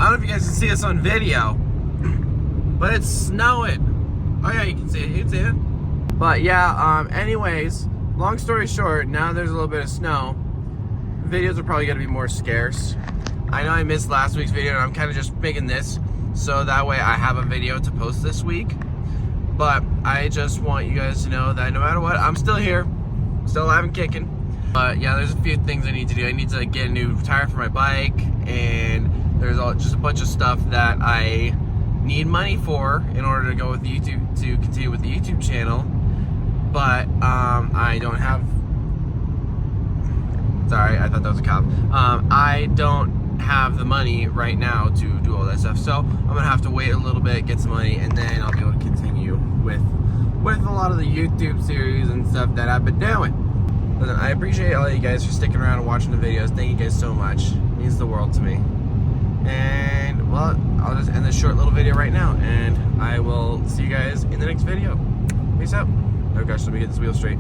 I don't know if you guys can see this on video, but it's snowing. Oh yeah, you can see it. You can see it. But yeah, anyways, long story short, now there's a little bit of snow. Videos are probably gonna be more scarce. I know I missed last week's video, and I'm kind of just making this so that way I have a video to post this week. But I just want you guys to know that no matter what, I'm still here, still alive and kicking. But yeah, there's a few things I need to do. I need to get a new tire for my bike, and there's just a bunch of stuff that I need money for in order to go with YouTube, to continue with the YouTube channel. But I don't have. Sorry, I thought that was a cop. I don't have the money right now to do all that stuff, so I'm gonna have to wait a little bit, get some money, and then I'll be able to continue with a lot of the YouTube series and stuff that I've been doing. Listen, I appreciate all you guys for sticking around and watching the videos. Thank you guys so much. It means the world to me. And well, I'll just end this short little video right now, and I will see you guys in the next video. Peace out. Oh gosh, let me get this wheel straight.